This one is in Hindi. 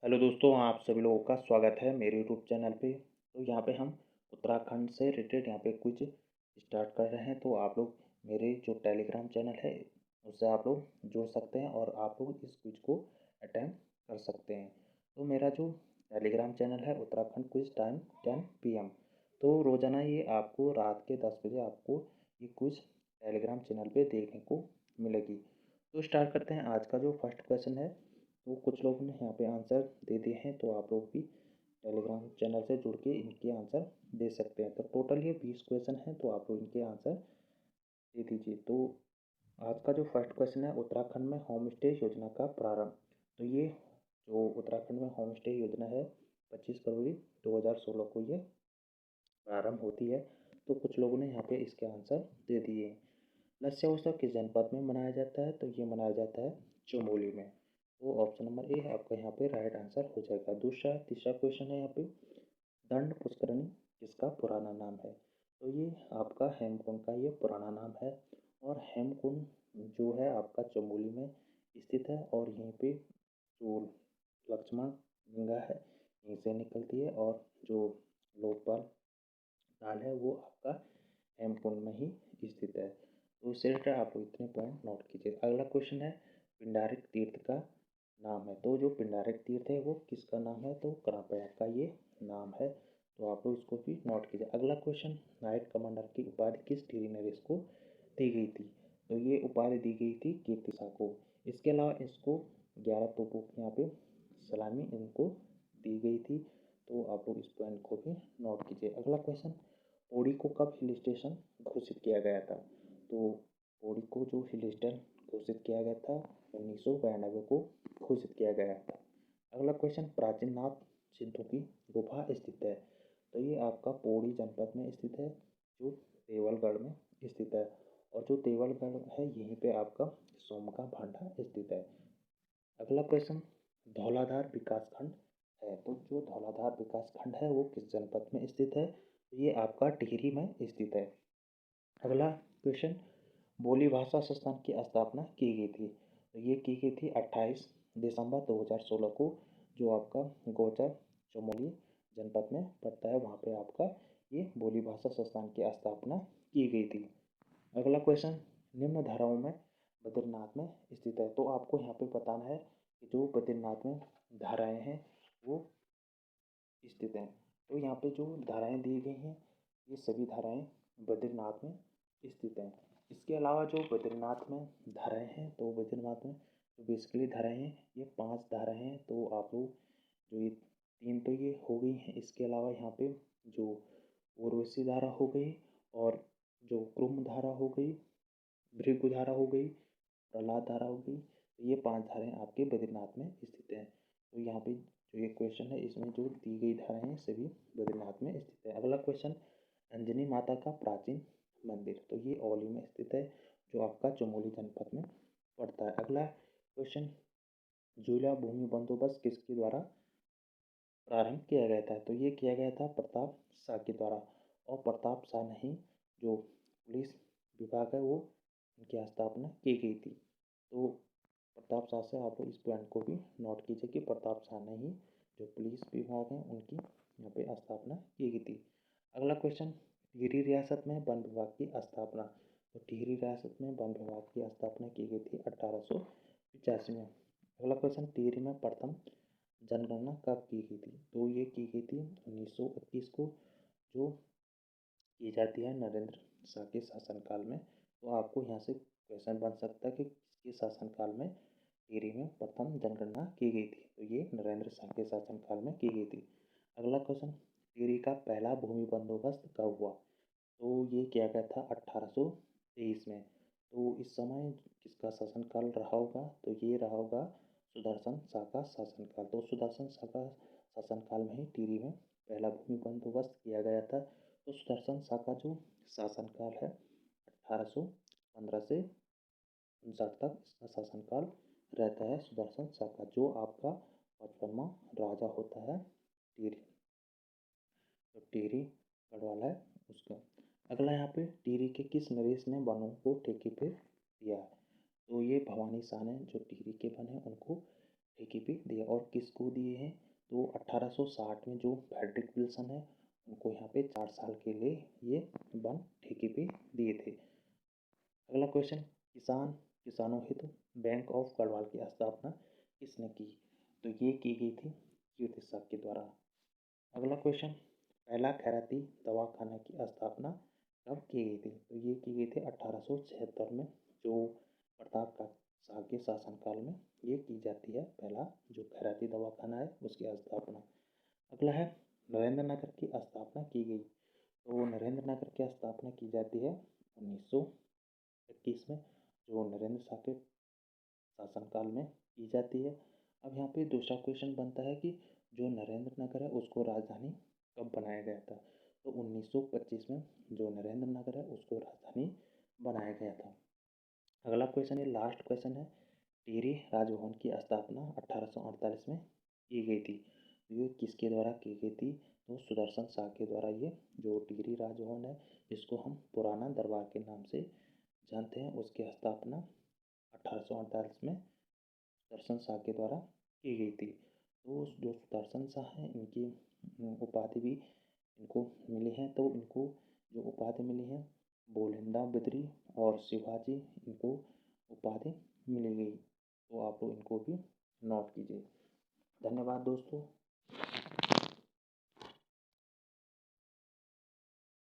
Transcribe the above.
हेलो दोस्तों, आप सभी लोगों का स्वागत है मेरे यूट्यूब चैनल पे। तो यहाँ पे हम उत्तराखंड से रिलेटेड यहाँ पे कुछ स्टार्ट कर रहे हैं। तो आप लोग मेरे जो टेलीग्राम चैनल है उससे आप लोग जुड़ सकते हैं और आप लोग इस क्विज को अटेम्प्ट कर सकते हैं। तो मेरा जो टेलीग्राम चैनल है उत्तराखंड क्विज टाइम 10 PM। तो रोज़ाना ये आपको रात के 10 बजे आपको ये क्विज टेलीग्राम चैनल पे देखने को मिलेगी। तो स्टार्ट करते हैं। आज का जो फर्स्ट क्वेश्चन है तो कुछ लोगों ने यहाँ पे आंसर दे दिए हैं, तो आप लोग भी टेलीग्राम चैनल से जुड़ के इनके आंसर दे सकते हैं। तो टोटल ये 20 क्वेश्चन हैं, तो आप लोग इनके आंसर दे दीजिए। तो आज का जो फर्स्ट क्वेश्चन है, उत्तराखंड में होम स्टे योजना का प्रारंभ। तो ये जो उत्तराखंड में होम स्टे योजना है 25 फरवरी 2016 को ये प्रारंभ होती है। तो कुछ लोगों ने यहाँ पे इसके आंसर दे दिए हैं। लस्या उत्सव किस जनपद में मनाया जाता है? तो ये मनाया जाता है चमोली में। तो ऑप्शन नंबर ए आपका यहाँ पे राइट आंसर हो जाएगा। तीसरा क्वेश्चन है यहाँ पे, दंड पुष्करणी किसका पुराना नाम है? तो ये आपका हेमकुंड का ये पुराना नाम है। और हेमकुंड जो है आपका चमोली में स्थित है और यहीं पे जो लक्ष्मण गंगा है यहीं से निकलती है और जो लोकपाल ताल है वो आपका हेमकुंड में ही स्थित है। तो इससे रिलेटेड आप लोग इतने पॉइंट नोट कीजिए। अगला क्वेश्चन है, पिंडारिक तीर्थ का नाम है। तो जो पिंडारिक तीर्थ है वो किसका नाम है? तो कर्णप्रयाग का ये नाम है। तो आप लोग इसको भी नोट कीजिए। अगला क्वेश्चन, नाइट कमांडर की उपाधि किस टीरी नरेश को दी गई थी? तो ये उपाधि दी गई थी कीर्ति शाह को। इसके अलावा इसको 11 तोपों की यहाँ पे सलामी इनको दी गई थी। तो आप लोग इस पॉइंट को भी नोट कीजिए। अगला क्वेश्चन, पौड़ी को कब हिल स्टेशन घोषित किया गया था? तो पौड़ी को जो हिल स्टेशन घोषित किया गया था 1992 को घोषित किया गया था। अगला क्वेश्चन, प्राचीन नाथ सिद्धों की गुफा स्थित है। तो ये आपका पौड़ी जनपद में स्थित है, जो देवलगढ़ में स्थित है। और जो देवलगढ़ है यहीं पे आपका सोमका भांडा स्थित है। अगला क्वेश्चन, धौलाधार विकासखंड है। तो जो धौलाधार विकासखंड है वो किस जनपद में स्थित है? तो ये आपका टिहरी में स्थित है। अगला क्वेश्चन, बोली भाषा संस्थान की स्थापना की गई थी। तो ये की गई थी 28 दिसंबर 2016 को, जो आपका गौचर चमोली जनपद में पड़ता है, वहाँ पे आपका ये बोली भाषा संस्थान की स्थापना की गई थी। अगला क्वेश्चन, निम्न धाराओं में बद्रीनाथ में स्थित है। तो आपको यहाँ पे बताना है कि जो बद्रीनाथ में धाराएं हैं वो स्थित हैं। तो यहाँ पे जो धाराएं दी गई हैं ये सभी धाराएं बद्रीनाथ में स्थित हैं। इसके अलावा जो बद्रीनाथ में धाराएं हैं, तो बद्रीनाथ में जो बेसिकली धाराएं हैं ये 5 धाराएं हैं। तो आप लोग जो ये 3 तो ये हो गई हैं, इसके अलावा यहाँ पे जो उर्वशी धारा हो गई और जो कुर्म धारा हो गई, भृगु धारा हो गई, प्रहलाद धारा हो गई। तो ये 5 धाराएं आपके बद्रीनाथ में स्थित हैं। तो यहाँ पे जो ये क्वेश्चन है इसमें जो दी गई धाराएं हैं सभी बद्रीनाथ में स्थित है। अगला क्वेश्चन, अंजनी माता का प्राचीन मंदिर। तो ये औली में स्थित है, जो आपका चमोली जनपद में पड़ता है। अगला क्वेश्चन, जूला भूमि बंदोबस्त किसके द्वारा प्रारंभ किया गया था? तो ये किया गया था प्रताप शाह के द्वारा। और प्रताप शाह ने ही जो पुलिस विभाग है वो उनकी स्थापना की गई थी। तो प्रताप शाह से आप इस पॉइंट को भी नोट कीजिए कि प्रताप शाह ने ही जो पुलिस विभाग है उनकी यहाँ पे स्थापना की गई थी। अगला क्वेश्चन, टिहरी रियासत में वन विभाग की स्थापना। तो टिहरी रियासत में वन विभाग की स्थापना की गई थी 1885 में। अगला क्वेश्चन, टिहरी में प्रथम जनगणना कब की गई थी? तो ये की गई थी 1921 को, जो की जाती है नरेंद्र शाह के शासनकाल में। तो आपको यहाँ से क्वेश्चन बन सकता है कि किसके शासनकाल में टिहरी में प्रथम जनगणना की गई थी? तो ये नरेंद्र शाह के शासनकाल में की गई थी। अगला क्वेश्चन, टिहरी का पहला भूमि बंदोबस्त कब हुआ? तो ये किया गया था 1823 में। तो इस समय किसका शासनकाल रहा होगा? तो ये रहा होगा सुदर्शन शाह का शासनकाल। तो सुदर्शन शाह का शासनकाल में ही टिहरी में पहला भूमि बंदोबस्त किया गया था। तो सुदर्शन शाह का जो शासनकाल है 1815 से 59 तक इसका शासनकाल रहता है सुदर्शन शाह का, जो आपका 55वां राजा होता है टिहरी, जो टिहरी गढ़वाल है उसका। अगला यहाँ पे, टिहरी के किस नरेश ने वनों को ठेके पे दिया है? तो ये भवानी शाह ने जो टिहरी के वन है उनको ठेके पे दिए। और किसको दिए हैं? तो 1860 में जो फ्रेडरिक विल्सन है उनको यहाँ पे 4 साल के लिए ये वन ठेके पे दिए थे। अगला क्वेश्चन, किसानों हेतु बैंक ऑफ गढ़वाल की स्थापना किसने की? तो ये की गई थी कीर्ति साहब के द्वारा। अगला क्वेश्चन, पहला खैराती दवाखाना की स्थापना कब की गई थी? तो ये की गई थी 1876 में, जो प्रताप का शाह के शासनकाल में ये की जाती है। पहला जो खैराती दवाखाना है उसकी स्थापना। अगला है, नरेंद्र नगर की स्थापना की गई। तो नरेंद्र नगर की स्थापना की जाती है 1921 में, जो नरेंद्र शाह के शासनकाल में की जाती है। अब यहाँ पे दूसरा क्वेश्चन बनता है कि जो नरेंद्र नगर है उसको राजधानी कब बनाया गया था? तो 1925 में जो नरेंद्र नगर है उसको राजधानी बनाया गया था। अगला क्वेश्चन है, लास्ट क्वेश्चन है, टिहरी राजभवन की स्थापना 1848 में की गई थी। ये किसके द्वारा की गई थी? तो सुदर्शन शाह के द्वारा ये जो टिहरी राजभवन है, जिसको हम पुराना दरबार के नाम से जानते हैं, उसकी स्थापना 1848 में सुदर्शन शाह के द्वारा की गई थी। तो जो सुदर्शन शाह हैं इनकी उपाधि भी इनको मिली है। तो इनको जो उपाधि मिली है, बोलिंदा बिदरी और शिवाजी, इनको उपाधि मिली गई। तो आप लोग इनको भी नोट कीजिए। धन्यवाद दोस्तों।